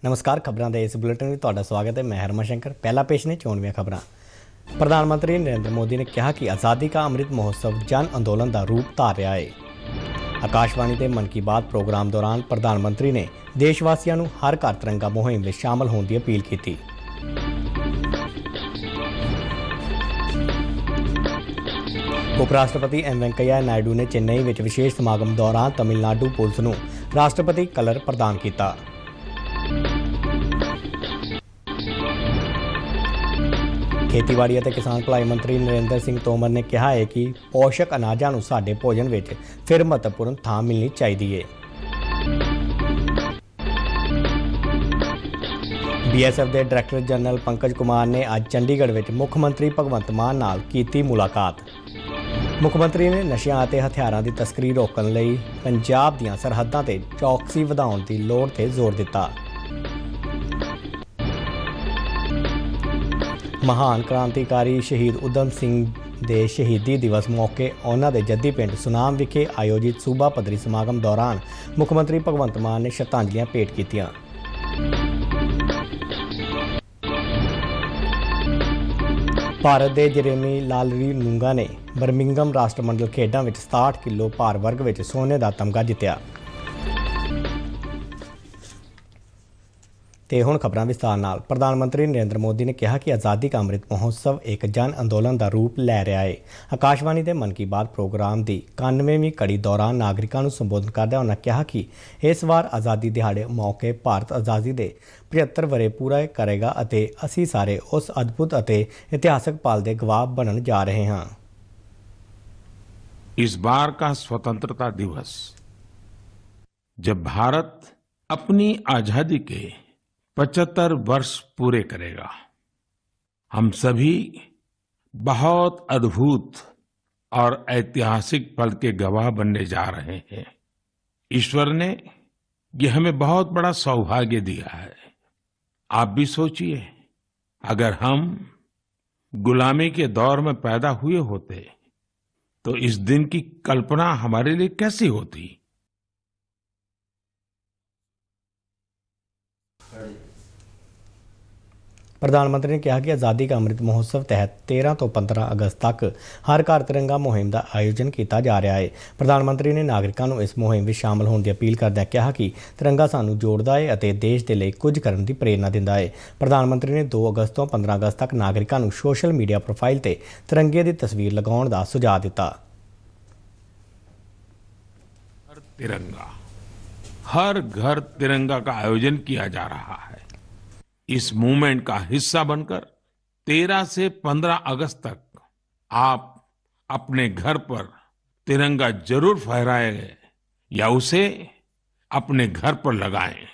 ਨਮਸਕਾਰ ਖਬਰਾਂ ਦੇ ਇਸ ਬੁਲੇਟਿਨ ਵਿੱਚ ਤੁਹਾਡਾ ਸਵਾਗਤ ਹੈ। ਮੈਂ ਹਰਮਨ ਸ਼ੰਕਰ। ਪਹਿਲਾ ਪੇਸ਼ ਨੇ ਚੋਣਵੀਆਂ ਖਬਰਾਂ। ਪ੍ਰਧਾਨ ਮੰਤਰੀ ਨਰਿੰਦਰ ਮੋਦੀ ਨੇ ਕਿਹਾ ਕਿ ਆਜ਼ਾਦੀ ਕਾ ਅੰਮ੍ਰਿਤ ਮਹੋਤਸਵ ਜਨ ਅੰਦੋਲਨ ਦਾ ਰੂਪ ਧਾਰ ਰਿਹਾ ਹੈ। ਆਕਾਸ਼ਵਾਣੀ ਤੇ ਮਨ ਕੀ ਬਾਤ ਪ੍ਰੋਗਰਾਮ ਦੌਰਾਨ ਪ੍ਰਧਾਨ ਮੰਤਰੀ ਨੇ ਦੇਸ਼ ਵਾਸੀਆਂ ਨੂੰ ਹਰ ਘਰ ਤਿਰੰਗਾ ਮੁਹਿੰਮ ਵਿੱਚ ਸ਼ਾਮਲ ਹੋਣ ਦੀ ਅਪੀਲ ਕੀਤੀ। ਉਪ ਰਾਸ਼ਟਰਪਤੀ ਐਮ ਵੈਂਕਈਆ ਨਾਇਡੂ ਨੇ ਚੇਨਈ ਵਿੱਚ ਵਿਸ਼ੇਸ਼ ਸਮਾਗਮ ਦੌਰਾਨ ਤਮਿਲਨਾਡੂ ਪੁਲਿਸ ਨੂੰ ਰਾਸ਼ਟਰਪਤੀ ਕਲਰ ਪ੍ਰਦਾਨ ਕੀਤਾ। ਖੇਤੀਬਾੜੀ ਅਤੇ ਕਿਸਾਨ ਭਲਾਈ ਮੰਤਰੀ ਨਰਿੰਦਰ ਸਿੰਘ ਤੋਮਰ ਨੇ ਕਿਹਾ ਹੈ ਕਿ ਪੋਸ਼ਕ ਅਨਾਜਾਂ ਨੂੰ ਸਾਡੇ ਭੋਜਨ ਵਿੱਚ ਫਿਰ ਮਹੱਤਵਪੂਰਨ ਥਾਂ ਮਿਲਣੀ ਚਾਹੀਦੀ ਹੈ। BSF ਦੇ ਡਾਇਰੈਕਟਰ ਜਨਰਲ ਪੰਕਜ ਕੁਮਾਰ ਨੇ ਅੱਜ ਚੰਡੀਗੜ੍ਹ ਵਿੱਚ ਮੁੱਖ ਮੰਤਰੀ ਭਗਵੰਤ ਮਾਨ ਨਾਲ ਕੀਤੀ ਮੁਲਾਕਾਤ। ਮੁੱਖ ਮੰਤਰੀ ਨੇ ਨਸ਼ਿਆਂ ਅਤੇ ਹਥਿਆਰਾਂ ਦੀ ਤਸਕਰੀ ਰੋਕਣ ਲਈ ਪੰਜਾਬ ਦੀਆਂ ਸਰਹੱਦਾਂ ਤੇ ਚੌਕਸੀ ਵਧਾਉਣ ਦੀ ਲੋੜ ਤੇ ਜ਼ੋਰ ਦਿੱਤਾ। ਮਹਾਨ ਕ੍ਰਾਂਤੀਕਾਰੀ ਸ਼ਹੀਦ ਊਧਮ ਸਿੰਘ ਦੇ ਸ਼ਹੀਦੀ ਦਿਵਸ ਮੌਕੇ ਉਹਨਾਂ ਦੇ ਜੱਦੀ ਪਿੰਡ ਸੁਨਾਮ ਵਿਖੇ ਆਯੋਜਿਤ ਸੂਬਾ ਪੱਧਰੀ ਸਮਾਗਮ ਦੌਰਾਨ ਮੁੱਖ ਮੰਤਰੀ ਭਗਵੰਤ ਮਾਨ ਨੇ ਸ਼ਰਧਾਂਜਲੀਆਂ ਭੇਟ ਕੀਤੀਆਂ। ਭਾਰਤ ਦੇ ਜਰੇਮੀ ਲਾਲਰੀਨੂੰਗਾ ਨੇ ਬਰਮਿੰਘਮ ਰਾਸ਼ਟਰਮੰਡਲ ਖੇਡਾਂ ਵਿੱਚ 67 ਕਿਲੋ ਭਾਰ ਵਰਗ ਵਿੱਚ ਸੋਨੇ ਦਾ ਤਮਗਾ ਜਿੱਤਿਆ। ਤੇ ਹੁਣ ਖਬਰਾਂ ਵਿਸਥਾਰ ਨਾਲ। ਪ੍ਰਧਾਨ ਮੰਤਰੀ ਨਰਿੰਦਰ ਮੋਦੀ ਨੇ ਕਿਹਾ ਕਿ ਆਜ਼ਾਦੀ ਕਾ ਅੰਮ੍ਰਿਤ ਮਹੋਤਸਵ ਇੱਕ ਜਨ ਅੰਦੋਲਨ ਦਾ ਰੂਪ ਲੈ ਰਿਹਾ ਹੈ। ਆਕਾਸ਼ਵਾਣੀ ਦੇ ਮਨ ਕੀ ਬਾਤ ਪ੍ਰੋਗਰਾਮ ਦੀ 91ਵੀਂ ਕੜੀ ਦੌਰਾਨ ਨਾਗਰਿਕਾਂ ਨੂੰ ਸੰਬੋਧਨ ਕਰਦਿਆਂ ਉਹਨਾਂ ਕਿਹਾ ਕਿ ਇਸ ਵਾਰ ਆਜ਼ਾਦੀ ਦਿਹਾੜੇ ਮੌਕੇ ਭਾਰਤ ਆਜ਼ਾਦੀ ਦੇ 75 ਵਰ੍ਹੇ ਪੂਰਾ ਕਰੇਗਾ ਅਤੇ ਅਸੀਂ ਸਾਰੇ ਉਸ ਅਦਭੁਤ ਅਤੇ ਇਤਿਹਾਸਕ ਪਲ ਦੇ ਗਵਾਹ ਬਣਨ ਜਾ ਰਹੇ ਹਾਂ। इस बार का स्वतंत्रता दिवस जब भारत अपनी आजादी के 75 वर्ष पूरे करेगा, हम सभी बहुत अद्भुत और ऐतिहासिक पल के गवाह बनने जा रहे हैं। ईश्वर ने ये हमें बहुत बड़ा सौभाग्य दिया है। आप भी सोचिए, अगर हम गुलामी के दौर में पैदा हुए होते तो इस दिन की कल्पना हमारे लिए कैसी होती। ਪ੍ਰਧਾਨ ਮੰਤਰੀ ਨੇ ਕਿਹਾ ਕਿ ਆਜ਼ਾਦੀ ਕਾ ਅੰਮ੍ਰਿਤ ਮਹੋਤਸਵ ਤਹਿਤ 13 ਤੋਂ 15 ਅਗਸਤ ਤੱਕ ਹਰ ਘਰ ਤਿਰੰਗਾ ਮੁਹਿੰਮ ਦਾ ਆਯੋਜਨ ਕੀਤਾ ਜਾ ਰਿਹਾ ਹੈ। ਪ੍ਰਧਾਨ ਮੰਤਰੀ ਨੇ ਨਾਗਰਿਕਾਂ ਨੂੰ ਇਸ ਮੁਹਿੰਮ ਵਿੱਚ ਸ਼ਾਮਲ ਹੋਣ ਦੀ ਅਪੀਲ ਕਰਦਿਆਂ ਕਿਹਾ ਕਿ ਤਿਰੰਗਾ ਸਾਨੂੰ ਜੋੜਦਾ ਹੈ ਅਤੇ ਦੇਸ਼ ਦੇ ਲਈ ਕੁਝ ਕਰਨ ਦੀ ਪ੍ਰੇਰਨਾ ਦਿੰਦਾ ਹੈ। ਪ੍ਰਧਾਨ ਮੰਤਰੀ ਨੇ 2 ਅਗਸਤ ਤੋਂ 15 ਅਗਸਤ ਤੱਕ ਨਾਗਰਿਕਾਂ ਨੂੰ ਸੋਸ਼ਲ ਮੀਡੀਆ ਪ੍ਰੋਫਾਈਲ ਤੇ ਤਿਰੰਗੇ ਦੀ ਤਸਵੀਰ ਲਗਾਉਣ ਦਾ ਸੁਝਾਅ ਦਿੱਤਾ। तिरंगा, हर घर तिरंगा का आयोजन किया जा रहा है। इस मूवमेंट का हिस्सा बनकर 13 से 15 अगस्त तक आप अपने घर पर तिरंगा जरूर फहराएं या उसे अपने घर पर लगाएं।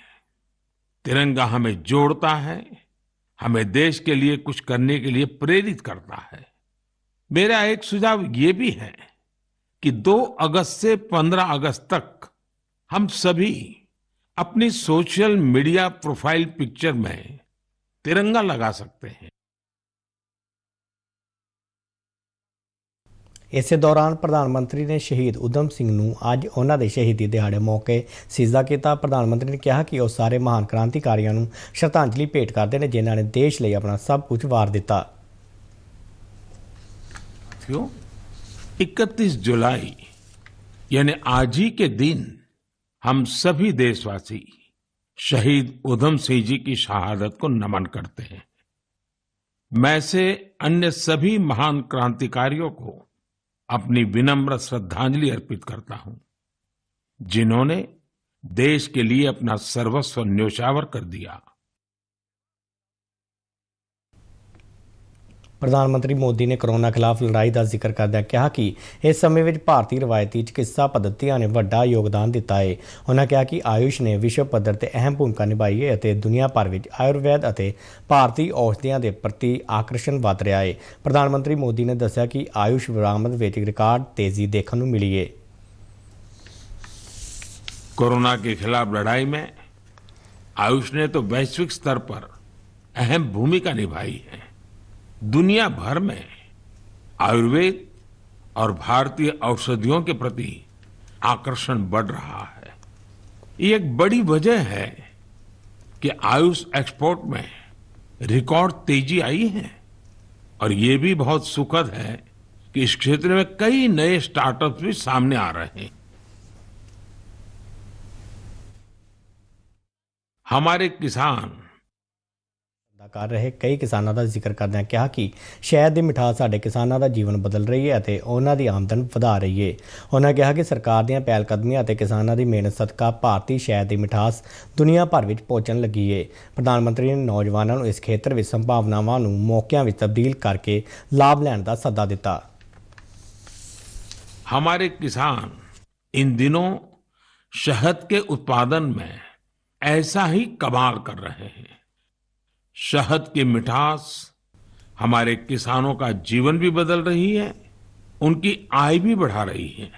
तिरंगा हमें जोड़ता है, हमें देश के लिए कुछ करने के लिए प्रेरित करता है। मेरा एक सुझाव ये भी है कि 2 अगस्त से 15 अगस्त तक हम सभी अपनी सोशल मीडिया प्रोफाइल पिक्चर में तिरंगा लगा सकते हैं। ਇਸੇ ਦੌਰਾਨ ਪ੍ਰਧਾਨ ਮੰਤਰੀ ਨੇ ਸ਼ਹੀਦ ਊਧਮ ਸਿੰਘ ਨੂੰ ਅੱਜ ਉਹਨਾਂ ਦੇ ਸ਼ਹੀਦੀ ਦਿਹਾੜੇ ਮੌਕੇ ਸਿਜਦਾ ਕੀਤਾ। ਪ੍ਰਧਾਨ ਮੰਤਰੀ ਨੇ ਕਿਹਾ ਕਿ ਉਹ ਸਾਰੇ ਮਹਾਨ ਕ੍ਰਾਂਤੀਕਾਰੀਆਂ ਨੂੰ ਸ਼ਰਧਾਂਜਲੀ ਭੇਟ ਕਰਦੇ ਨੇ ਜਿਨ੍ਹਾਂ ਨੇ ਦੇਸ਼ ਲਈ ਆਪਣਾ ਸਭ ਕੁਝ ਵਾਰ ਦਿੱਤਾ। 31 जुलाई यानी आज ही के दिन हम सभी देशवासी शहीद ऊधम सिंह जी की शहादत को नमन करते हैं। मैं से अन्य सभी महान क्रांतिकारियों को अपनी विनम्र श्रद्धांजलि अर्पित करता हूं, जिन्होंने देश के लिए अपना सर्वस्व न्योछावर कर दिया। ਪ੍ਰਧਾਨ ਮੰਤਰੀ ਮੋਦੀ ਨੇ ਕਰੋਨਾ ਖਿਲਾਫ ਲੜਾਈ ਦਾ ਜ਼ਿਕਰ ਕਰਦਿਆਂ ਕਿਹਾ ਕਿ ਇਸ ਸਮੇਂ ਵਿੱਚ ਭਾਰਤੀ ਰਵਾਇਤੀ ਚਿਕਿਤਸਾ ਪੱਧਤੀਆਂ ਨੇ ਵੱਡਾ ਯੋਗਦਾਨ ਦਿੱਤਾ ਹੈ। ਉਹਨਾਂ ਕਿਹਾ ਕਿ ਆਯੁਸ਼ ਨੇ ਵਿਸ਼ਵ ਪੱਧਰ ਤੇ ਅਹਿਮ ਭੂਮਿਕਾ ਨਿਭਾਈ ਹੈ ਅਤੇ ਦੁਨੀਆ ਭਰ ਵਿੱਚ ਆਯੁਰਵੈਦ ਅਤੇ ਭਾਰਤੀ ਔਸ਼ਧੀਆਂ ਦੇ ਪ੍ਰਤੀ ਆਕਰਸ਼ਣ ਵਧ ਰਿਹਾ ਹੈ। ਪ੍ਰਧਾਨ ਮੰਤਰੀ ਮੋਦੀ ਨੇ ਦੱਸਿਆ ਕਿ ਆਯੁਸ਼ ਬਰਾਮਦ ਵਿੱਚ ਰਿਕਾਰਡ ਤੇਜ਼ੀ ਦੇਖਣ ਨੂੰ ਮਿਲੀ ਹੈ। कोरोना के खिलाफ लड़ाई में आयुष ने तो वैश्विक स्तर पर अहम भूमिका निभाई है। दुनिया भर में आयुर्वेद और भारतीय औषधियों के प्रति आकर्षण बढ़ रहा है। ये एक बड़ी वजह है कि आयुष एक्सपोर्ट में रिकॉर्ड तेजी आई है और ये भी बहुत सुखद है कि इस क्षेत्र में कई नए स्टार्टअप्स भी सामने आ रहे हैं। हमारे किसान ਕਰ ਰਹੇ ਕਈ ਕਿਸਾਨਾਂ ਦਾ ਜ਼ਿਕਰ ਕਰਦਿਆਂ ਕਿਹਾ ਕਿ ਸ਼ਹਿਦ ਦੀ ਮਿਠਾਸ ਸਾਡੇ ਕਿਸਾਨਾਂ ਦਾ ਜੀਵਨ ਬਦਲ ਰਹੀ ਹੈ ਅਤੇ ਉਹਨਾਂ ਦੀ ਆਮਦਨ ਵਧਾ ਰਹੀ ਹੈ। ਉਹਨਾਂ ਕਿਹਾ ਕਿ ਸਰਕਾਰ ਦੀਆਂ ਪਹਿਲਕਦਮੀਆਂ ਅਤੇ ਕਿਸਾਨਾਂ ਦੀ ਮਿਹਨਤ ਸਦਕਾ ਭਾਰਤੀ ਸ਼ਹਿਦ ਦੀ ਮਿਠਾਸ ਦੁਨੀਆ ਭਰ ਵਿੱਚ ਪਹੁੰਚਣ ਲੱਗੀ ਹੈ। ਪ੍ਰਧਾਨ ਮੰਤਰੀ ਨੇ ਨੌਜਵਾਨਾਂ ਨੂੰ ਇਸ ਖੇਤਰ ਵਿੱਚ ਸੰਭਾਵਨਾਵਾਂ ਨੂੰ ਮੌਕਿਆਂ ਵਿੱਚ ਤਬਦੀਲ ਕਰਕੇ ਲਾਭ ਲੈਣ ਦਾ ਸੱਦਾ ਦਿੱਤਾ। हमारे किसान इन दिनों शहद के उत्पादन में ऐसा ही कमाल कर रहे हैं। शहद की मिठास हमारे किसानों का जीवन भी बदल रही है, उनकी आय भी बढ़ा रही है।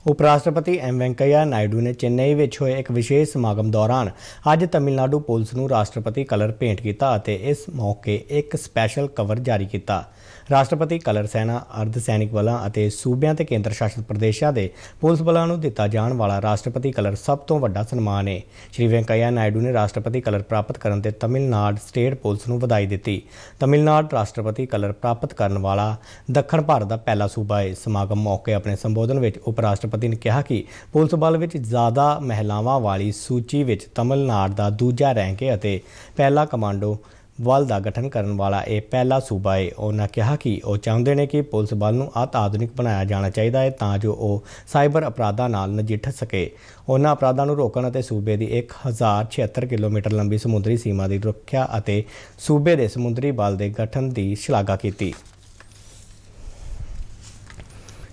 ਉਪ ਰਾਸ਼ਟਰਪਤੀ ਐਮ ਵੈਂਕਈਆ ਨਾਇਡੂ ਨੇ ਚੇਨਈ ਵਿੱਚ ਹੋਏ ਇੱਕ ਵਿਸ਼ੇਸ਼ ਸਮਾਗਮ ਦੌਰਾਨ ਅੱਜ ਤਮਿਲਨਾਡੂ ਪੁਲਿਸ ਨੂੰ ਰਾਸ਼ਟਰਪਤੀ ਕਲਰ ਭੇਂਟ ਕੀਤਾ ਅਤੇ ਇਸ ਮੌਕੇ ਇੱਕ ਸਪੈਸ਼ਲ ਕਵਰ ਜਾਰੀ ਕੀਤਾ। ਰਾਸ਼ਟਰਪਤੀ ਕਲਰ ਸੈਨਾ, ਅਰਧ ਸੈਨਿਕ ਬਲਾਂ ਅਤੇ ਸੂਬਿਆਂ ਤੇ ਕੇਂਦਰ ਸ਼ਾਸਿਤ ਪ੍ਰਦੇਸ਼ਾਂ ਦੇ ਪੁਲਿਸ ਬਲਾਂ ਨੂੰ ਦਿੱਤਾ ਜਾਣ ਵਾਲਾ ਰਾਸ਼ਟਰਪਤੀ ਕਲਰ ਸਭ ਤੋਂ ਵੱਡਾ ਸਨਮਾਨ ਹੈ। ਸ਼੍ਰੀ ਵੈਂਕਈਆ ਨਾਇਡੂ ਨੇ ਰਾਸ਼ਟਰਪਤੀ ਕਲਰ ਪ੍ਰਾਪਤ ਕਰਨ ਤੇ ਤਮਿਲਨਾਡੂ ਸਟੇਟ ਪੁਲਿਸ ਨੂੰ ਵਧਾਈ ਦਿੱਤੀ। ਤਮਿਲਨਾਡੂ ਰਾਸ਼ਟਰਪਤੀ ਕਲਰ ਪ੍ਰਾਪਤ ਕਰਨ ਵਾਲਾ ਦੱਖਣ ਭਾਰਤ ਦਾ ਪਹਿਲਾ ਸੂਬਾ ਹੈ। ਸਮਾਗਮ ਮੌਕੇ ਆਪਣੇ ਸੰਬੋਧਨ ਵਿੱਚ ਉਪ ਰਾਸ਼ਟਰਪਤੀ ਨੇ ਕਿਹਾ ਕਿ ਪੁਲਿਸ ਬਲ ਵਿੱਚ ਜ਼ਿਆਦਾ ਮਹਿਲਾਵਾਂ ਵਾਲੀ ਸੂਚੀ ਵਿੱਚ ਤਮਿਲਨਾਡੂ ਦਾ ਦੂਜਾ ਰੈਂਕ ਹੈ ਅਤੇ ਪਹਿਲਾ ਕਮਾਂਡੋ ਬਲ ਦਾ ਗਠਨ ਕਰਨ ਵਾਲਾ ਇਹ ਪਹਿਲਾ ਸੂਬਾ ਹੈ। ਉਹਨਾਂ ਕਿਹਾ ਕਿ ਉਹ ਚਾਹੁੰਦੇ ਨੇ ਕਿ ਪੁਲਿਸ ਬਲ ਨੂੰ ਅਤ ਆਧੁਨਿਕ ਬਣਾਇਆ ਜਾਣਾ ਚਾਹੀਦਾ ਹੈ ਤਾਂ ਜੋ ਉਹ ਸਾਈਬਰ ਅਪਰਾਧਾਂ ਨਾਲ ਨਜਿੱਠ ਸਕੇ। ਉਹਨਾਂ ਅਪਰਾਧਾਂ ਨੂੰ ਰੋਕਣ ਅਤੇ ਸੂਬੇ ਦੀ 1076 ਕਿਲੋਮੀਟਰ ਲੰਬੀ ਸਮੁੰਦਰੀ ਸੀਮਾ ਦੀ ਰੱਖਿਆ ਅਤੇ ਸੂਬੇ ਦੇ ਸਮੁੰਦਰੀ ਬਲ ਦੇ ਗਠਨ ਦੀ ਸ਼ਲਾਘਾ ਕੀਤੀ।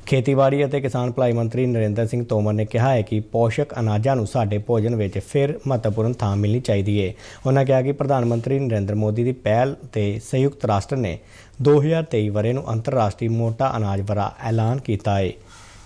ਖੇਤੀਬਾੜੀ ਅਤੇ ਕਿਸਾਨ ਭਲਾਈ ਮੰਤਰੀ ਨਰਿੰਦਰ ਸਿੰਘ ਤੋਮਰ ਨੇ ਕਿਹਾ ਹੈ ਕਿ ਪੋਸ਼ਕ ਅਨਾਜਾਂ ਨੂੰ ਸਾਡੇ ਭੋਜਨ ਵਿੱਚ ਫਿਰ ਮਹੱਤਵਪੂਰਨ ਥਾਂ ਮਿਲਣੀ ਚਾਹੀਦੀ ਹੈ। ਉਹਨਾਂ ਕਿਹਾ ਕਿ ਪ੍ਰਧਾਨ ਮੰਤਰੀ ਨਰਿੰਦਰ ਮੋਦੀ ਦੀ ਪਹਿਲ ਤੇ ਸੰਯੁਕਤ ਰਾਸ਼ਟਰ ਨੇ 2023 ਵਰ੍ਹੇ ਨੂੰ ਅੰਤਰਰਾਸ਼ਟਰੀ ਮੋਟਾ ਅਨਾਜ ਵਰ੍ਹਾ ਐਲਾਨ ਕੀਤਾ ਹੈ।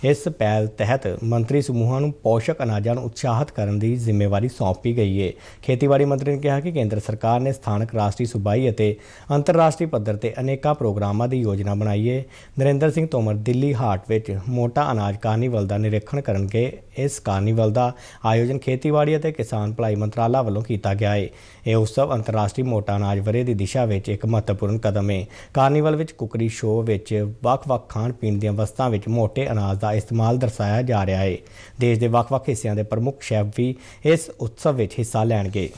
ਇਸ ਪਹਿਲ ਤਹਿਤ ਮੰਤਰੀ ਸਮੂਹਾਂ ਨੂੰ ਪੋਸ਼ਕ ਅਨਾਜਾਂ ਨੂੰ ਉਤਸ਼ਾਹਿਤ ਕਰਨ ਦੀ ਜ਼ਿੰਮੇਵਾਰੀ ਸੌਂਪੀ ਗਈ ਹੈ। ਖੇਤੀਬਾੜੀ ਮੰਤਰੀ ਨੇ ਕਿਹਾ ਕਿ ਕੇਂਦਰ ਸਰਕਾਰ ਨੇ ਸਥਾਨਕ, ਰਾਸ਼ਟਰੀ, ਸੂਬਾਈ ਅਤੇ ਅੰਤਰਰਾਸ਼ਟਰੀ ਪੱਧਰ ਤੇ ਅਨੇਕਾਂ ਪ੍ਰੋਗਰਾਮਾਂ ਦੀ ਯੋਜਨਾ ਬਣਾਈ ਹੈ। ਨਰਿੰਦਰ ਸਿੰਘ ਤੋਮਰ ਦਿੱਲੀ ਹਾਟ ਵਿੱਚ ਮੋਟਾ ਅਨਾਜ ਕਾਰਨੀਵਲ ਦਾ ਨਿਰੀਖਣ ਕਰਨਗੇ। ਇਸ ਕਾਰਨੀਵਲ ਦਾ ਆਯੋਜਨ ਖੇਤੀਬਾੜੀ ਅਤੇ ਕਿਸਾਨ ਭਲਾਈ ਮੰਤਰਾਲਾ ਵੱਲੋਂ ਕੀਤਾ ਗਿਆ ਹੈ। ਇਹ ਉਤਸਵ ਅੰਤਰਰਾਸ਼ਟਰੀ ਮੋਟਾ ਅਨਾਜ ਵਰ੍ਹੇ ਦੀ ਦਿਸ਼ਾ ਵਿੱਚ ਇੱਕ ਮਹੱਤਵਪੂਰਨ ਕਦਮ ਹੈ। ਕਾਰਨੀਵਲ ਵਿੱਚ ਕੁਕਰੀ ਸ਼ੋਅ ਵਿੱਚ ਵੱਖ-ਵੱਖ ਖਾਣ ਪੀਣ ਦੀਆਂ ਵਸਤਾਂ ਵਿੱਚ ਮੋਟੇ ਅਨਾਜ ਦਾ ਇਸਤੇਮਾਲ ਦਰਸਾਇਆ ਜਾ ਰਿਹਾ ਹੈ। ਦੇਸ਼ ਦੇ ਵੱਖ-ਵੱਖ ਹਿੱਸਿਆਂ ਦੇ ਪ੍ਰਮੁੱਖ ਸ਼ੈਫ ਵੀ ਇਸ ਉਤਸਵ ਵਿੱਚ ਹਿੱਸਾ ਲੈਣਗੇ।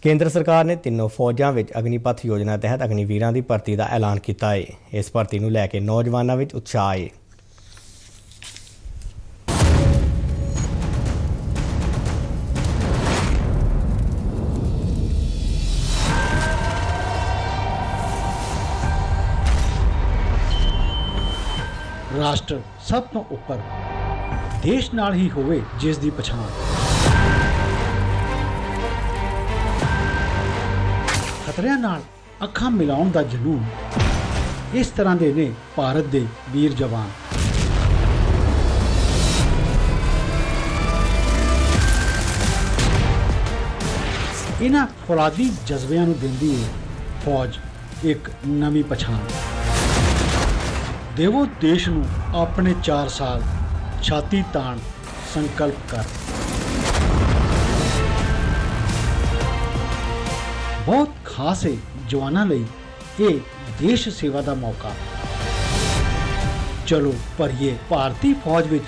ਕੇਂਦਰ ਸਰਕਾਰ ਨੇ ਤਿੰਨੋਂ ਫੌਜਾਂ ਵਿੱਚ ਅਗਨੀਪਥ ਯੋਜਨਾ ਤਹਿਤ ਅਗਨੀਵੀਰਾਂ ਦੀ ਭਰਤੀ ਦਾ ਐਲਾਨ ਕੀਤਾ ਹੈ। ਇਸ ਭਰਤੀ ਨੂੰ ਲੈ ਕੇ ਨੌਜਵਾਨਾਂ ਵਿੱਚ ਉਤਸ਼ਾਹ ਹੈ। ਰਾਸ਼ਟਰ ਸਭ ਤੋਂ ਉੱਪਰ, ਦੇਸ਼ ਨਾਲ ਹੀ ਹੋਵੇ ਜਿਸ ਦੀ ਪਛਾਣ। ਖਤਰਿਆਂ ਨਾਲ ਅੱਖਾਂ ਮਿਲਾਉਣ ਦਾ ਜਨੂਨ, ਇਸ ਤਰ੍ਹਾਂ ਦੇ ਨੇ ਭਾਰਤ ਦੇ ਵੀਰ ਜਵਾਨ। ਇਹਨਾਂ ਫੌਲਾਦੀ ਜਜ਼ਬਿਆਂ ਨੂੰ ਦਿੰਦੀ ਹੈ ਫੌਜ ਇੱਕ ਨਵੀਂ ਪਛਾਣ। ਦੇਵੋ ਦੇਸ਼ ਨੂੰ ਆਪਣੇ 4 ਸਾਲ ਛਾਤੀ ਤਾਣ ਸੰਕਲਪ ਕਰ। ਬਹੁਤ ਖਾਸ ਹੈ ਜਵਾਨਾਂ ਲਈ ਇਹ ਦੇਸ਼ ਸੇਵਾ ਦਾ ਮੌਕਾ। ਚਲੋ ਭਰੀਏ ਭਾਰਤੀ ਫੌਜ ਵਿੱਚ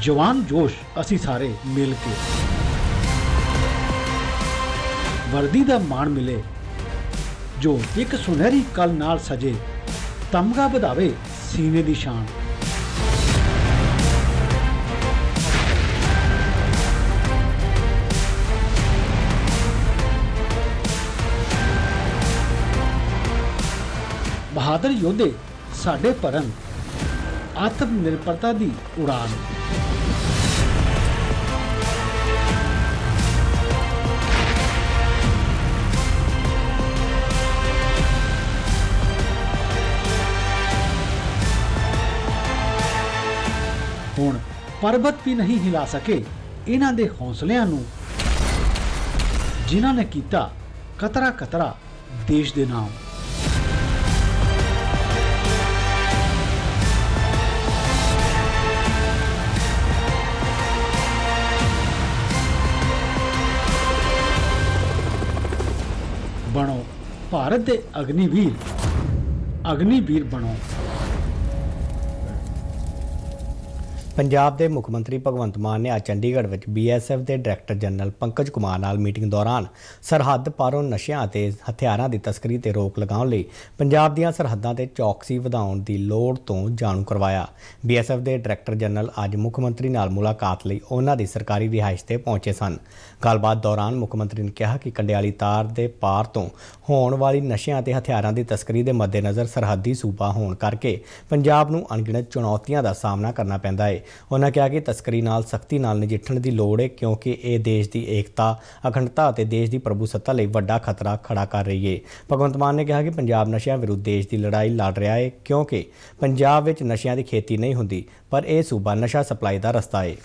ਜਵਾਨ ਜੋਸ਼, ਅਸੀਂ ਸਾਰੇ ਮਿਲ ਕੇ। ਵਰਦੀ ਦਾ ਮਾਣ ਮਿਲੇ ਜੋ ਇੱਕ ਸੁਨਹਿਰੀ ਕਲ ਨਾਲ ਸਜੇ, ਤਮਗਾ ਵਧਾਵੇ ਸੀਨੇ ਦੀ ਸ਼ਾਨ। ਬਹਾਦਰ ਯੋਧੇ ਸਾਡੇ ਭਰਨ ਆਤਮ ਨਿਰਭਰਤਾ ਦੀ ਉਡਾਨ। ਹੁਣ ਪਰਬਤ ਵੀ ਨਹੀਂ ਹਿਲਾ ਸਕੇ ਇਹਨਾਂ ਦੇ ਹੌਸਲਿਆਂ ਨੂੰ, ਜਿਨ੍ਹਾਂ ਨੇ ਕੀਤਾ ਕਤਰਾ ਕਤਰਾ ਦੇਸ਼ ਦੇ ਨਾਮ। ਭਾਰਤ ਦੇ ਅਗਨੀਵੀਰ ਬਣੋ। ਪੰਜਾਬ ਦੇ ਮੁੱਖ ਮੰਤਰੀ ਭਗਵੰਤ ਮਾਨ ਨੇ ਅੱਜ ਚੰਡੀਗੜ੍ਹ ਵਿੱਚ BSF ਦੇ ਡਾਇਰੈਕਟਰ ਜਨਰਲ ਪੰਕਜ ਕੁਮਾਰ ਨਾਲ ਮੀਟਿੰਗ ਦੌਰਾਨ ਸਰਹੱਦ ਪਾਰੋਂ ਨਸ਼ਿਆਂ ਅਤੇ ਹਥਿਆਰਾਂ ਦੀ ਤਸਕਰੀ ਤੇ ਰੋਕ ਲਗਾਉਣ ਲਈ ਪੰਜਾਬ ਦੀਆਂ ਸਰਹੱਦਾਂ ਤੇ ਚੌਕਸੀ ਵਧਾਉਣ ਦੀ ਲੋੜ ਤੋਂ ਜਾਣੂ ਕਰਵਾਇਆ। BSF ਦੇ ਡਾਇਰੈਕਟਰ ਜਨਰਲ ਅੱਜ ਮੁੱਖ ਮੰਤਰੀ ਨਾਲ ਮੁਲਾਕਾਤ ਲਈ ਉਹਨਾਂ ਦੀ ਸਰਕਾਰੀ ਰਿਹਾਇਸ਼ ਤੇ ਪਹੁੰਚੇ ਸਨ। ਗੱਲਬਾਤ ਦੌਰਾਨ ਮੁੱਖ ਮੰਤਰੀ ਨੇ ਕਿਹਾ ਕਿ ਕੰਡਿਆਲੀ ਤਾਰ ਦੇ ਪਾਰ ਤੋਂ ਹੋਣ ਵਾਲੀ ਨਸ਼ਿਆਂ ਅਤੇ ਹਥਿਆਰਾਂ ਦੀ ਤਸਕਰੀ ਦੇ ਮੱਦੇਨਜ਼ਰ ਸਰਹੱਦੀ ਸੂਬਾ ਹੋਣ ਕਰਕੇ ਪੰਜਾਬ ਨੂੰ ਅਣਗਿਣਤ ਚੁਣੌਤੀਆਂ ਦਾ ਸਾਹਮਣਾ ਕਰਨਾ ਪੈਂਦਾ ਹੈ। ਉਹਨਾਂ ਕਿਹਾ ਕਿ ਤਸਕਰੀ ਨਾਲ ਸਖਤੀ ਨਾਲ ਨਜਿੱਠਣ ਦੀ ਲੋੜ ਹੈ ਕਿਉਂਕਿ ਇਹ ਦੇਸ਼ ਦੀ ਏਕਤਾ, ਅਖੰਡਤਾ ਅਤੇ ਦੇਸ਼ ਦੀ ਪ੍ਰਭੂਸੱਤਾ ਲਈ ਵੱਡਾ ਖਤਰਾ ਖੜਾ ਕਰ ਰਹੀ ਹੈ। ਭਗਵੰਤ ਮਾਨ ਨੇ ਕਿਹਾ ਕਿ ਪੰਜਾਬ ਨਸ਼ਿਆਂ ਵਿਰੁੱਧ ਦੇਸ਼ ਦੀ ਲੜਾਈ ਲੜ ਰਿਹਾ ਹੈ ਕਿਉਂਕਿ ਪੰਜਾਬ ਵਿੱਚ ਨਸ਼ਿਆਂ ਦੀ ਖੇਤੀ ਨਹੀਂ ਹੁੰਦੀ, ਪਰ ਇਹ ਸੂਬਾ ਨਸ਼ਾ ਸਪਲਾਈ ਦਾ ਰਸਤਾ ਹੈ।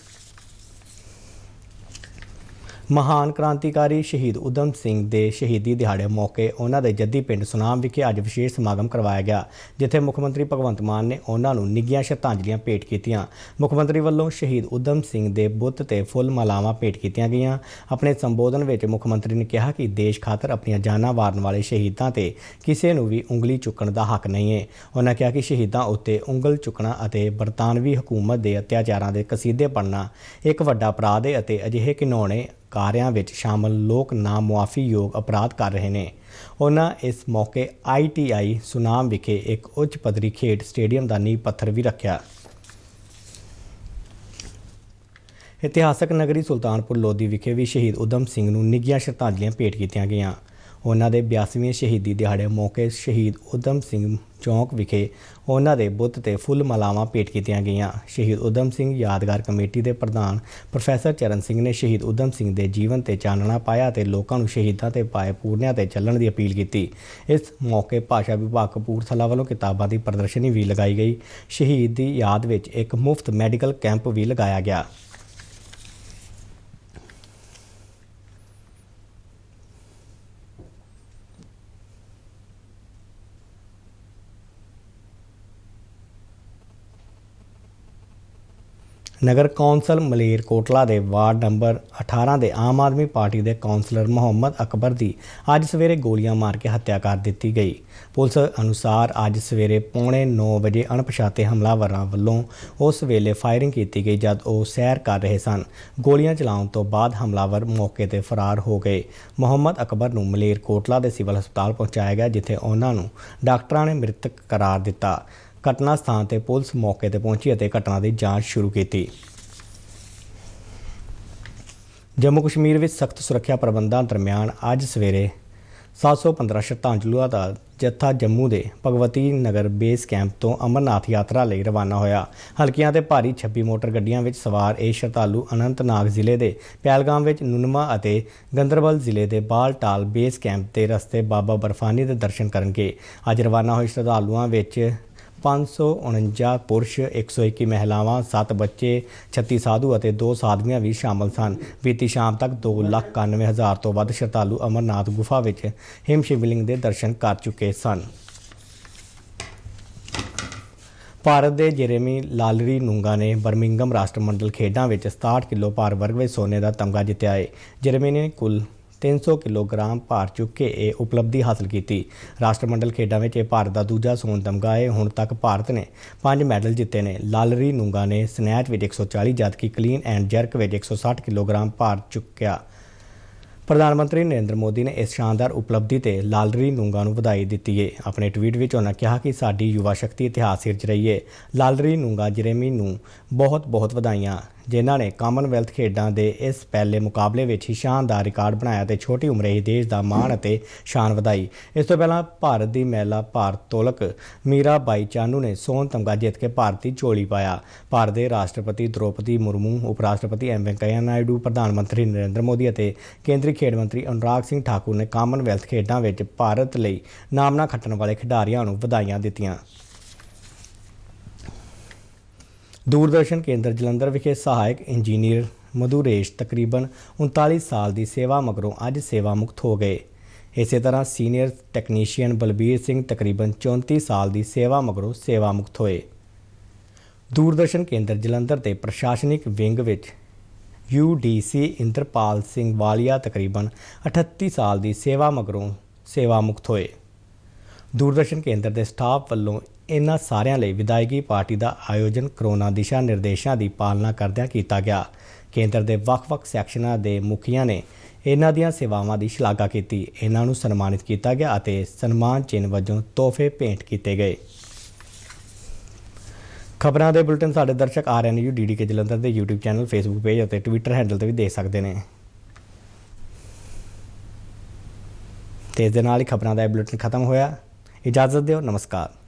ਮਹਾਨ ਕ੍ਰਾਂਤੀਕਾਰੀ ਸ਼ਹੀਦ ਊਧਮ ਸਿੰਘ ਦੇ ਸ਼ਹੀਦੀ ਦਿਹਾੜੇ ਮੌਕੇ ਉਹਨਾਂ ਦੇ ਜੱਦੀ ਪਿੰਡ ਸੁਨਾਮ ਵਿਖੇ ਅੱਜ ਵਿਸ਼ੇਸ਼ ਸਮਾਗਮ ਕਰਵਾਇਆ ਗਿਆ, ਜਿੱਥੇ ਮੁੱਖ ਮੰਤਰੀ ਭਗਵੰਤ ਮਾਨ ਨੇ ਉਹਨਾਂ ਨੂੰ ਨਿੱਘੀਆਂ ਸ਼ਰਧਾਂਜਲੀਆਂ ਭੇਟ ਕੀਤੀਆਂ। ਮੁੱਖ ਮੰਤਰੀ ਵੱਲੋਂ ਸ਼ਹੀਦ ਊਧਮ ਸਿੰਘ ਦੇ ਬੁੱਤ ਤੇ ਫੁੱਲ ਮਾਲਾਵਾਂ ਭੇਟ ਕੀਤੀਆਂ ਗਈਆਂ। ਆਪਣੇ ਸੰਬੋਧਨ ਵਿੱਚ ਮੁੱਖ ਮੰਤਰੀ ਨੇ ਕਿਹਾ ਕਿ ਦੇਸ਼ ਖਾਤਰ ਆਪਣੀਆਂ ਜਾਨਾਂ ਵਾਰਨ ਵਾਲੇ ਸ਼ਹੀਦਾਂ ਤੇ ਕਿਸੇ ਨੂੰ ਵੀ ਉਂਗਲੀ ਚੁੱਕਣ ਦਾ ਹੱਕ ਨਹੀਂ ਹੈ। ਉਹਨਾਂ ਕਿਹਾ ਕਿ ਸ਼ਹੀਦਾਂ ਉੱਤੇ ਉਂਗਲ ਚੁੱਕਣਾ ਅਤੇ ਬਰਤਾਨਵੀ ਹਕੂਮਤ ਦੇ ਅਤਿਆਚਾਰਾਂ ਦੇ ਕਸੀਦੇ ਪੜ੍ਹਨਾ ਇੱਕ ਵੱਡਾ ਅਪਰਾਧ ਹੈ ਅਤੇ ਅਜਿਹੇ ਘਿਨੌਣੇ ਕਾਰਿਆਂ ਵਿੱਚ ਸ਼ਾਮਲ ਲੋਕ ਨਾ ਮੁਆਫੀਯੋਗ ਅਪਰਾਧ ਕਰ ਰਹੇ ਨੇ। ਉਹਨਾਂ ਇਸ ਮੌਕੇ ITI ਸੁਨਾਮ ਵਿਖੇ ਇੱਕ ਉੱਚ ਪੱਧਰੀ ਖੇਡ ਸਟੇਡੀਅਮ ਦਾ ਨੀਂਹ ਪੱਥਰ ਵੀ ਰੱਖਿਆ। ਇਤਿਹਾਸਕ ਨਗਰੀ ਸੁਲਤਾਨਪੁਰ ਲੋਧੀ ਵਿਖੇ ਵੀ ਸ਼ਹੀਦ ਊਧਮ ਸਿੰਘ ਨੂੰ ਨਿੱਘੀਆਂ ਸ਼ਰਧਾਂਜਲੀਆਂ ਭੇਟ ਕੀਤੀਆਂ ਗਈਆਂ। ਉਹਨਾਂ ਦੇ 82ਵੇਂ ਸ਼ਹੀਦੀ ਦਿਹਾੜੇ ਮੌਕੇ ਸ਼ਹੀਦ ਊਧਮ ਸਿੰਘ ਚੌਂਕ ਵਿਖੇ ਉਹਨਾਂ ਦੇ ਬੁੱਤ ਤੇ ਫੁੱਲ ਮਾਲਾਵਾਂ ਭੇਟ ਕੀਤੀਆਂ ਗਈਆਂ। ਸ਼ਹੀਦ ਊਧਮ ਸਿੰਘ ਯਾਦਗਾਰ ਕਮੇਟੀ ਦੇ ਪ੍ਰਧਾਨ ਪ੍ਰੋਫੈਸਰ ਚਰਨ ਸਿੰਘ ਨੇ ਸ਼ਹੀਦ ਊਧਮ ਸਿੰਘ ਦੇ ਜੀਵਨ ਤੇ ਚਾਨਣਾ ਪਾਇਆ ਤੇ ਲੋਕਾਂ ਨੂੰ ਸ਼ਹੀਦਾਂ ਤੇ ਪਾਏ ਪੂਰਨਿਆਂ ਤੇ ਚੱਲਣ ਦੀ ਅਪੀਲ ਕੀਤੀ। ਇਸ ਮੌਕੇ ਭਾਸ਼ਾ ਵਿਭਾਗ ਕਪੂਰਥਲਾ ਵੱਲੋਂ ਕਿਤਾਬਾਂ ਦੀ ਪ੍ਰਦਰਸ਼ਨੀ ਵੀ ਲਗਾਈ ਗਈ। ਸ਼ਹੀਦ ਦੀ ਯਾਦ ਵਿੱਚ ਇੱਕ ਮੁਫਤ ਮੈਡੀਕਲ ਕੈਂਪ ਵੀ ਲਗਾਇਆ ਗਿਆ। ਨਗਰ ਕੌਂਸਲ ਮਲੇਰਕੋਟਲਾ ਦੇ ਵਾਰਡ ਨੰਬਰ 18 ਦੇ ਆਮ ਆਦਮੀ ਪਾਰਟੀ ਦੇ ਕੌਂਸਲਰ ਮੁਹੰਮਦ ਅਕਬਰ ਦੀ ਅੱਜ ਸਵੇਰੇ ਗੋਲੀਆਂ ਮਾਰ ਕੇ ਹੱਤਿਆ ਕਰ ਦਿੱਤੀ ਗਈ। ਪੁਲਿਸ ਅਨੁਸਾਰ ਅੱਜ ਸਵੇਰੇ 8:45 ਵਜੇ ਅਣਪਛਾਤੇ ਹਮਲਾਵਰਾਂ ਵੱਲੋਂ ਉਸ ਵੇਲੇ ਫਾਇਰਿੰਗ ਕੀਤੀ ਗਈ ਜਦ ਉਹ ਸੈਰ ਕਰ ਰਹੇ ਸਨ। ਗੋਲੀਆਂ ਚਲਾਉਣ ਤੋਂ ਬਾਅਦ ਹਮਲਾਵਰ ਮੌਕੇ ਤੇ ਫਰਾਰ ਹੋ ਗਏ। ਮੁਹੰਮਦ ਅਕਬਰ ਨੂੰ ਮਲੇਰਕੋਟਲਾ ਦੇ ਸਿਵਲ ਹਸਪਤਾਲ ਪਹੁੰਚਾਇਆ ਗਿਆ, ਜਿੱਥੇ ਉਹਨਾਂ ਨੂੰ ਡਾਕਟਰਾਂ ਨੇ ਮ੍ਰਿਤਕ ਕਰਾਰ ਦਿੱਤਾ। ਘਟਨਾ ਸਥਾਨ ਤੇ ਪੁਲਿਸ ਮੌਕੇ ਤੇ ਪਹੁੰਚੀ ਅਤੇ ਘਟਨਾ ਦੀ ਜਾਂਚ ਸ਼ੁਰੂ ਕੀਤੀ। ਜੰਮੂ ਕਸ਼ਮੀਰ ਵਿੱਚ ਸਖਤ ਸੁਰੱਖਿਆ ਪ੍ਰਬੰਧਾਂ ਦਰਮਿਆਨ ਅੱਜ ਸਵੇਰੇ 715 ਸ਼ਰਧਾਂਜਲੀਆਂ ਦਾ ਜੱਥਾ ਜੰਮੂ ਦੇ ਭਗਵਤੀ ਨਗਰ ਬੇਸ ਕੈਂਪ ਤੋਂ ਅਮਰਨਾਥ ਯਾਤਰਾ ਲਈ ਰਵਾਨਾ ਹੋਇਆ। ਹਲਕੀਆਂ ਤੇ ਭਾਰੀ 26 ਮੋਟਰ ਗੱਡੀਆਂ ਵਿੱਚ ਸਵਾਰ ਇਹ ਸ਼ਰਧਾਲੂ ਅਨੰਤਨਾਗ ਜ਼ਿਲ੍ਹੇ ਦੇ ਪਹਿਲਗਾਮ ਵਿੱਚ ਨੂਨਮਾ ਅਤੇ ਗੰਦਰਬਲ ਜ਼ਿਲ੍ਹੇ ਦੇ ਬਾਲਟਾਲ ਬੇਸ ਕੈਂਪ ਤੇ ਰਸਤੇ ਬਾਬਾ ਬਰਫਾਨੀ ਦੇ ਦਰਸ਼ਨ ਕਰਨਗੇ। ਅੱਜ ਰਵਾਨਾ ਹੋਏ ਸ਼ਰਧਾਲੂਆਂ ਵਿੱਚ 549 ਪੁਰਸ਼, 121 ਮਹਿਲਾਵਾਂ, 7 ਬੱਚੇ, 36 ਸਾਧੂ ਅਤੇ 2 ਸਾਧਵੀਆਂ ਵੀ ਸ਼ਾਮਲ ਸਨ। ਬੀਤੀ ਸ਼ਾਮ ਤੱਕ 2,91,000 ਤੋਂ ਵੱਧ ਸ਼ਰਧਾਲੂ ਅਮਰਨਾਥ ਗੁਫਾ ਵਿੱਚ ਹਿਮ ਸ਼ਿਵਲਿੰਗ ਦੇ ਦਰਸ਼ਨ ਕਰ ਚੁੱਕੇ ਸਨ। ਭਾਰਤ ਦੇ ਜੇਰੇਮੀ ਲਾਲਰੀ-ਨੂੰਗਾ ਨੇ ਬਰਮਿੰਘਮ ਰਾਸ਼ਟਰਮੰਡਲ ਖੇਡਾਂ ਵਿੱਚ 67 ਕਿਲੋ ਭਾਰ ਵਰਗ ਵਿੱਚ ਸੋਨੇ ਦਾ ਤਮਗਾ ਜਿੱਤਿਆ ਹੈ। ਜੇਰੇਮੀ ਨੇ ਕੁੱਲ 300 ਕਿਲੋਗ੍ਰਾਮ ਭਾਰ ਚੁੱਕ ਕੇ ਇਹ ਉਪਲਬਧੀ ਹਾਸਲ ਕੀਤੀ। ਰਾਸ਼ਟਰਮੰਡਲ ਖੇਡਾਂ ਵਿੱਚ ਇਹ ਭਾਰਤ ਦਾ ਦੂਜਾ ਸੋਨ ਤਮਗਾ ਹੈ। ਹੁਣ ਤੱਕ ਭਾਰਤ ਨੇ 5 ਮੈਡਲ ਜਿੱਤੇ ਨੇ। ਲਾਲਰੀ-ਨੂੰਗਾ ਨੇ ਸਨੈਚ ਵਿੱਚ 140 ਜਦਕਿ ਕਲੀਨ ਐਂਡ ਜਰਕ ਵਿੱਚ 160 ਕਿਲੋਗ੍ਰਾਮ ਭਾਰ ਚੁੱਕਿਆ। ਪ੍ਰਧਾਨ ਮੰਤਰੀ ਨਰਿੰਦਰ ਮੋਦੀ ਨੇ ਇਸ ਸ਼ਾਨਦਾਰ ਉਪਲਬਧੀ ਤੇ ਲਾਲਰੀ-ਨੂੰਗਾ ਨੂੰ ਵਧਾਈ ਦਿੱਤੀ ਹੈ। ਆਪਣੇ ਟਵੀਟ ਵਿੱਚ ਉਹਨਾਂ ਕਿਹਾ ਕਿ ਸਾਡੀ ਯੁਵਾ ਸ਼ਕਤੀ ਇਤਿਹਾਸ ਸਿਰਜ ਰਹੀ ਹੈ। ਲਾਲਰੀ-ਨੂੰਗਾ ਜੇਰੇਮੀ ਨੂੰ ਬਹੁਤ-ਬਹੁਤ ਵਧਾਈਆਂ, ਜਿਨ੍ਹਾਂ ਨੇ ਕਾਮਨਵੈਲਥ ਖੇਡਾਂ ਦੇ ਇਸ ਪਹਿਲੇ ਮੁਕਾਬਲੇ ਵਿੱਚ ਹੀ ਸ਼ਾਨਦਾਰ ਰਿਕਾਰਡ ਬਣਾਇਆ ਤੇ ਛੋਟੀ ਉਮਰੇ ਹੀ ਦੇਸ਼ ਦਾ ਮਾਣ ਅਤੇ ਸ਼ਾਨ ਵਧਾਈ। ਇਸ ਤੋਂ ਪਹਿਲਾਂ ਭਾਰਤ ਦੀ ਮਹਿਲਾ ਭਾਰੋਤੋਲਕ ਮੀਰਾਬਾਈ ਚਾਨੂ ਨੇ ਸੋਨ ਤਮਗਾ ਜਿੱਤ ਕੇ ਭਾਰਤੀ ਝੋਲੀ ਪਾਇਆ। ਭਾਰਤ ਦੇ ਰਾਸ਼ਟਰਪਤੀ ਦ੍ਰੋਪਦੀ ਮੁਰਮੂ, ਉਪ ਰਾਸ਼ਟਰਪਤੀ ਐਮ ਵੈਂਕਈਆ ਨਾਇਡੂ, ਪ੍ਰਧਾਨ ਮੰਤਰੀ ਨਰਿੰਦਰ ਮੋਦੀ ਅਤੇ ਕੇਂਦਰੀ ਖੇਡ ਮੰਤਰੀ ਅਨੁਰਾਗ ਸਿੰਘ ਠਾਕੁਰ ਨੇ ਕਾਮਨਵੈਲਥ ਖੇਡਾਂ ਵਿੱਚ ਭਾਰਤ ਲਈ ਨਾਮਣਾ ਖੱਟਣ ਵਾਲੇ ਖਿਡਾਰੀਆਂ ਨੂੰ ਵਧਾਈਆਂ ਦਿੱਤੀਆਂ। ਦੂਰਦਰਸ਼ਨ ਕੇਂਦਰ ਜਲੰਧਰ ਵਿਖੇ ਸਹਾਇਕ ਇੰਜੀਨੀਅਰ ਮਧੁਰੇਸ਼ ਤਕਰੀਬਨ 39 ਸਾਲ ਦੀ ਸੇਵਾ ਮਗਰੋਂ ਅੱਜ ਸੇਵਾ ਮੁਕਤ ਹੋ ਗਏ। ਇਸੇ ਤਰ੍ਹਾਂ ਸੀਨੀਅਰ ਟੈਕਨੀਸ਼ੀਅਨ ਬਲਬੀਰ ਸਿੰਘ ਤਕਰੀਬਨ 34 ਸਾਲ ਦੀ ਸੇਵਾ ਮਗਰੋਂ ਸੇਵਾ ਮੁਕਤ ਹੋਏ। ਦੂਰਦਰਸ਼ਨ ਕੇਂਦਰ ਜਲੰਧਰ ਦੇ ਪ੍ਰਸ਼ਾਸਨਿਕ ਵਿੰਗ ਵਿੱਚ UDC ਇੰਦਰਪਾਲ ਸਿੰਘ ਵਾਲੀਆ ਤਕਰੀਬਨ 38 ਸਾਲ ਦੀ ਸੇਵਾ ਮਗਰੋਂ ਸੇਵਾ ਮੁਕਤ ਹੋਏ। ਦੂਰਦਰਸ਼ਨ ਕੇਂਦਰ ਦੇ ਸਟਾਫ ਵੱਲੋਂ ਇਹਨਾਂ ਸਾਰਿਆਂ ਲਈ ਵਿਦਾਇਗੀ ਪਾਰਟੀ ਦਾ ਆਯੋਜਨ ਕਰੋਨਾ ਦਿਸ਼ਾ ਨਿਰਦੇਸ਼ਾਂ ਦੀ ਪਾਲਣਾ ਕਰਦਿਆਂ ਕੀਤਾ ਗਿਆ। ਕੇਂਦਰ ਦੇ ਵੱਖ-ਵੱਖ ਸੈਕਸ਼ਨਾਂ ਦੇ ਮੁਖੀਆਂ ਨੇ ਇਹਨਾਂ ਦੀਆਂ ਸੇਵਾਵਾਂ ਦੀ ਸ਼ਲਾਘਾ ਕੀਤੀ। ਇਹਨਾਂ ਨੂੰ ਸਨਮਾਨਿਤ ਕੀਤਾ ਗਿਆ ਅਤੇ ਸਨਮਾਨ ਚਿੰਨ੍ਹ ਵਜੋਂ ਤੋਹਫੇ ਭੇਂਟ ਕੀਤੇ ਗਏ। ਖਬਰਾਂ ਦੇ ਬੁਲੇਟਿਨ ਸਾਡੇ ਦਰਸ਼ਕ RNU DDK ਜਲੰਧਰ ਦੇ YouTube ਚੈਨਲ, Facebook ਪੇਜ ਅਤੇ Twitter ਹੈਂਡਲ ਤੇ ਵੀ ਦੇਖ ਸਕਦੇ ਨੇ। ਤੇ ਇਸ ਦੇ ਨਾਲ ਹੀ ਖਬਰਾਂ ਦਾ ਇਹ ਬੁਲੇਟਿਨ ਖਤਮ ਹੋਇਆ। ਇਜਾਜ਼ਤ ਦਿਓ। ਨਮਸਕਾਰ।